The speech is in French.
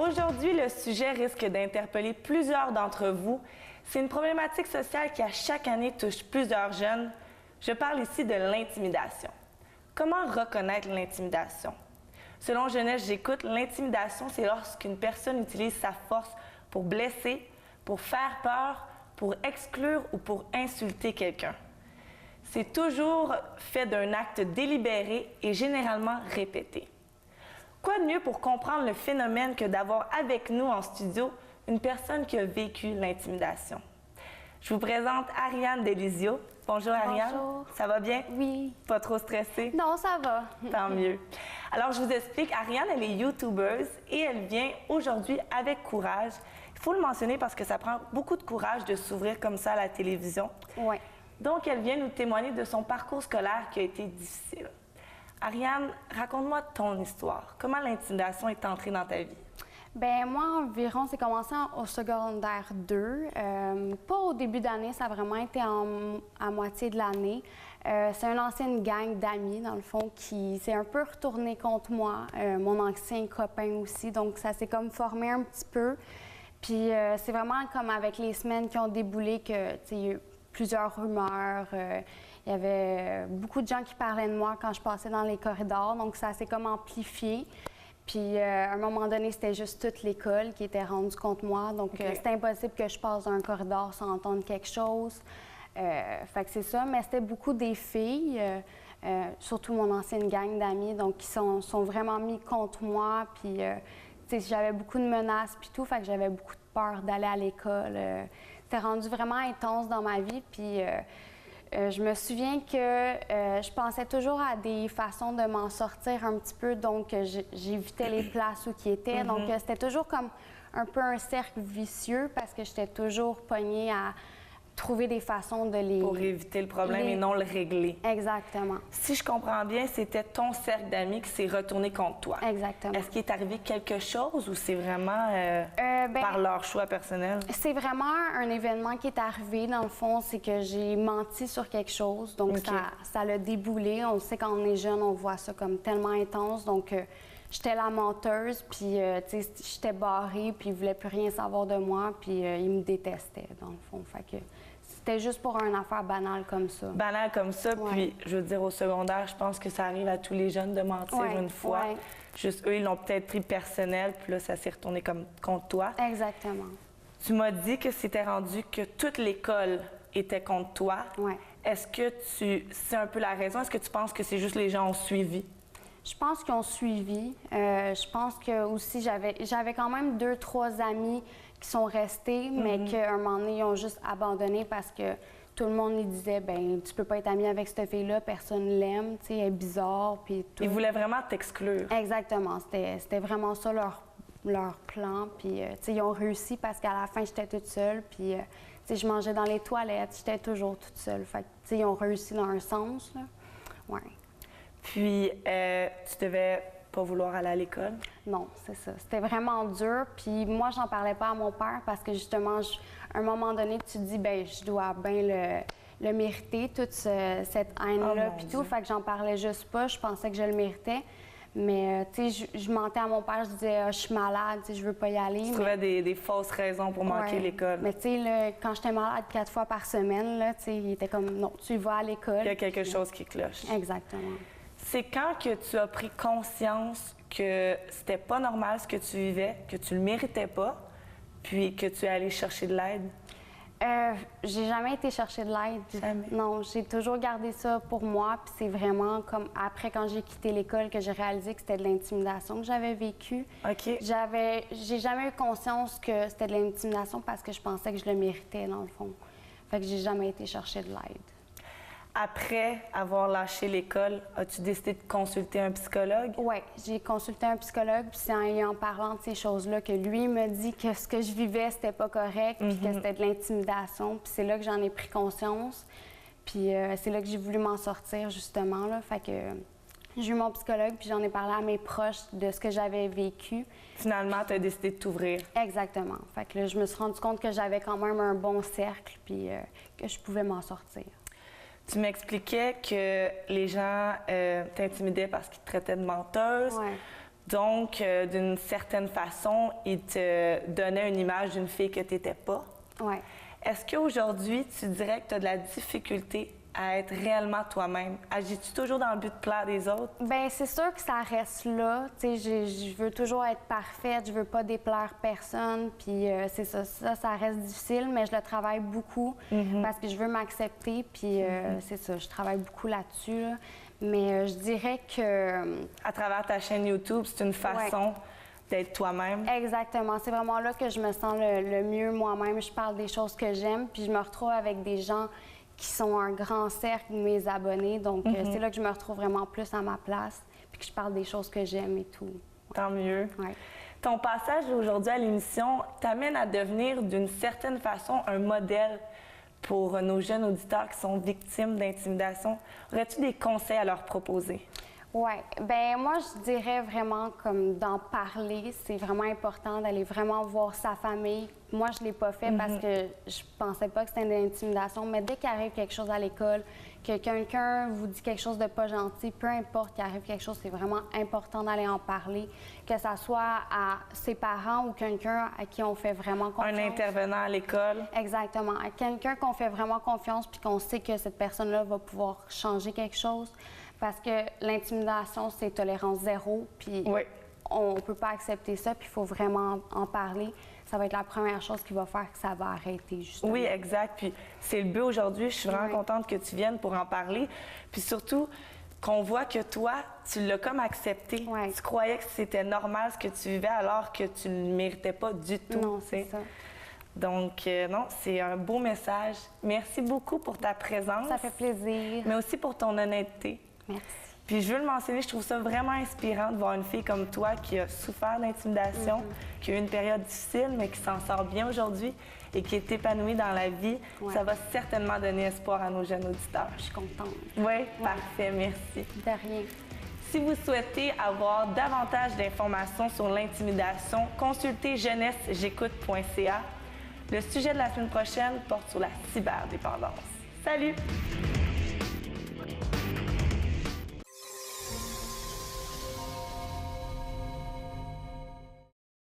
Aujourd'hui, le sujet risque d'interpeller plusieurs d'entre vous. C'est une problématique sociale qui, à chaque année, touche plusieurs jeunes. Je parle ici de l'intimidation. Comment reconnaître l'intimidation? Selon Jeunesse J'écoute, l'intimidation, c'est lorsqu'une personne utilise sa force pour blesser, pour faire peur, pour exclure ou pour insulter quelqu'un. C'est toujours fait d'un acte délibéré et généralement répété. Quoi de mieux pour comprendre le phénomène que d'avoir avec nous en studio une personne qui a vécu l'intimidation? Je vous présente Ariane Delisio. Bonjour Ariane. Bonjour. Ça va bien? Oui. Pas trop stressée? Non, ça va. Tant mieux. Alors, je vous explique, Ariane, elle est YouTubeuse et elle vient aujourd'hui avec courage. Il faut le mentionner parce que ça prend beaucoup de courage de s'ouvrir comme ça à la télévision. Oui. Donc, elle vient nous témoigner de son parcours scolaire qui a été difficile. Ariane, raconte-moi ton histoire. Comment l'intimidation est entrée dans ta vie? Ben moi, environ, c'est commencé au secondaire 2. Pas au début d'année, ça a vraiment été à moitié de l'année. C'est une ancienne gang d'amis, dans le fond, qui s'est un peu retourné contre moi. Mon ancien copain aussi, donc ça s'est comme formé un petit peu. Puis c'est vraiment comme avec les semaines qui ont déboulé que, tu sais, il y a eu plusieurs rumeurs. Il y avait beaucoup de gens qui parlaient de moi quand je passais dans les corridors, donc ça s'est comme amplifié. Puis à un moment donné, c'était juste toute l'école qui était rendue contre moi, donc c'était impossible que je passe dans un corridor sans entendre quelque chose. Fait que c'est ça, mais c'était beaucoup des filles, surtout mon ancienne gang d'amis, donc qui sont vraiment mis contre moi. Puis tu sais, j'avais beaucoup de menaces puis tout, fait que j'avais beaucoup de peur d'aller à l'école. C'était rendu vraiment intense dans ma vie, puis je me souviens que je pensais toujours à des façons de m'en sortir un petit peu, donc j'évitais les places où qui étaient. Donc c'était toujours comme un peu un cercle vicieux parce que j'étais toujours pognée à trouver des façons de les... Pour éviter le problème et non le régler. Exactement. Si je comprends bien, c'était ton cercle d'amis qui s'est retourné contre toi. Exactement. Est-ce qu'il est arrivé quelque chose ou c'est vraiment par leur choix personnel? C'est vraiment un événement qui est arrivé, dans le fond, c'est que j'ai menti sur quelque chose, donc ça l'a déboulé. On sait quand on est jeune, on voit ça comme tellement intense, donc j'étais la menteuse, puis tu sais, j'étais barrée, puis ils voulaient plus rien savoir de moi, puis ils me détestaient, dans le fond. Fait que c'était juste pour une affaire banale comme ça. Banale comme ça, puis je veux dire, au secondaire, je pense que ça arrive à tous les jeunes de mentir une fois. Ouais. Juste eux, ils l'ont peut-être pris personnel, puis là, ça s'est retourné comme contre toi. Exactement. Tu m'as dit que c'était rendu que toute l'école était contre toi. Ouais. Est-ce que c'est un peu la raison? Est-ce que tu penses que c'est juste les gens ont suivi? Je pense qu'ils ont suivi. Je pense que aussi j'avais quand même 2-3 amis qui sont restés, mais qu'à un moment donné, ils ont juste abandonné parce que tout le monde lui disait, ben tu peux pas être ami avec cette fille-là, personne l'aime, tu sais, elle est bizarre, puis tout. Ils voulaient vraiment t'exclure. Exactement. C'était vraiment ça leur plan. Puis, tu sais, ils ont réussi parce qu'à la fin, j'étais toute seule. Puis, tu sais, je mangeais dans les toilettes, j'étais toujours toute seule. Fait que, tu sais, ils ont réussi dans un sens, là. Ouais. Puis, tu devais pas vouloir aller à l'école? Non, c'est ça. C'était vraiment dur. Puis moi, j'en parlais pas à mon père parce que justement, à un moment donné, tu te dis, ben je dois bien le mériter, toute cette haine-là, puis tout. Fait que j'en parlais juste pas. Je pensais que je le méritais. Mais, tu sais, je mentais à mon père. Je disais, ah, je suis malade, tu sais, je veux pas y aller. Tu trouvais des fausses raisons pour manquer l'école. Mais, tu sais, quand j'étais malade 4 fois par semaine, là, tu sais, il était comme, non, tu vas à l'école. Il y a quelque chose qui cloche. Exactement. C'est quand que tu as pris conscience que c'était pas normal ce que tu vivais, que tu le méritais pas, puis que tu es allé chercher de l'aide? J'ai jamais été chercher de l'aide. Jamais? Non, j'ai toujours gardé ça pour moi. Puis c'est vraiment comme après, quand j'ai quitté l'école, que j'ai réalisé que c'était de l'intimidation que j'avais vécue. OK. J'ai jamais eu conscience que c'était de l'intimidation parce que je pensais que je le méritais, dans le fond. Fait que j'ai jamais été chercher de l'aide. Après avoir lâché l'école, as-tu décidé de consulter un psychologue? Oui, j'ai consulté un psychologue, puis c'est en parlant de ces choses-là que lui me dit que ce que je vivais, c'était pas correct, puis que c'était de l'intimidation. Puis c'est là que j'en ai pris conscience. Puis c'est là que j'ai voulu m'en sortir, justement, là. Fait que j'ai eu mon psychologue, puis j'en ai parlé à mes proches de ce que j'avais vécu. Finalement, tu as décidé de t'ouvrir. Exactement. Fait que là, je me suis rendu compte que j'avais quand même un bon cercle, puis que je pouvais m'en sortir. Tu m'expliquais que les gens t'intimidaient parce qu'ils te traitaient de menteuse, Donc, d'une certaine façon, il te donnait une image d'une fille que tu n'étais pas. Oui. Est-ce qu'aujourd'hui, tu dirais que tu as de la difficulté à être réellement toi-même? Agis-tu toujours dans le but de plaire des autres? Bien, c'est sûr que ça reste là. Tu sais, je veux toujours être parfaite, je veux pas déplaire personne. Puis c'est ça, ça reste difficile, mais je le travaille beaucoup parce que je veux m'accepter. Puis c'est ça, je travaille beaucoup là-dessus. Là. Mais je dirais que... À travers ta chaîne YouTube, c'est une façon d'être toi-même? Exactement. C'est vraiment là que je me sens le mieux moi-même. Je parle des choses que j'aime, puis je me retrouve avec des gens qui sont un grand cercle de mes abonnés. Donc, c'est là que je me retrouve vraiment plus à ma place, puis que je parle des choses que j'aime et tout. Tant mieux. Ouais. Ton passage aujourd'hui à l'émission t'amène à devenir d'une certaine façon un modèle pour nos jeunes auditeurs qui sont victimes d'intimidation. Aurais-tu des conseils à leur proposer? Oui. Bien, moi, je dirais vraiment comme d'en parler. C'est vraiment important d'aller vraiment voir sa famille. Moi, je ne l'ai pas fait parce que je pensais pas que c'était une intimidation. Mais dès qu'il arrive quelque chose à l'école, que quelqu'un vous dit quelque chose de pas gentil, peu importe qu'il arrive quelque chose, c'est vraiment important d'aller en parler. Que ça soit à ses parents ou quelqu'un à qui on fait vraiment confiance. Un intervenant à l'école. Exactement. À quelqu'un qu'on fait vraiment confiance puis qu'on sait que cette personne-là va pouvoir changer quelque chose. Parce que l'intimidation, c'est tolérance zéro, puis on ne peut pas accepter ça, puis il faut vraiment en parler. Ça va être la première chose qui va faire que ça va arrêter, justement. Oui, exact. Puis c'est le but aujourd'hui. Je suis vraiment contente que tu viennes pour en parler. Puis surtout, qu'on voit que toi, tu l'as comme accepté. Tu croyais que c'était normal ce que tu vivais alors que tu ne le méritais pas du tout. Non, c'est ça. Donc, non, c'est un beau message. Merci beaucoup pour ta présence. Ça fait plaisir. Mais aussi pour ton honnêteté. Merci. Puis je veux le mentionner, je trouve ça vraiment inspirant de voir une fille comme toi qui a souffert d'intimidation, qui a eu une période difficile, mais qui s'en sort bien aujourd'hui et qui est épanouie dans la vie. Ça va certainement donner espoir à nos jeunes auditeurs. Je suis contente. Oui, parfait, merci. De rien. Si vous souhaitez avoir davantage d'informations sur l'intimidation, consultez jeunessejécoute.ca. Le sujet de la semaine prochaine porte sur la cyberdépendance. Salut!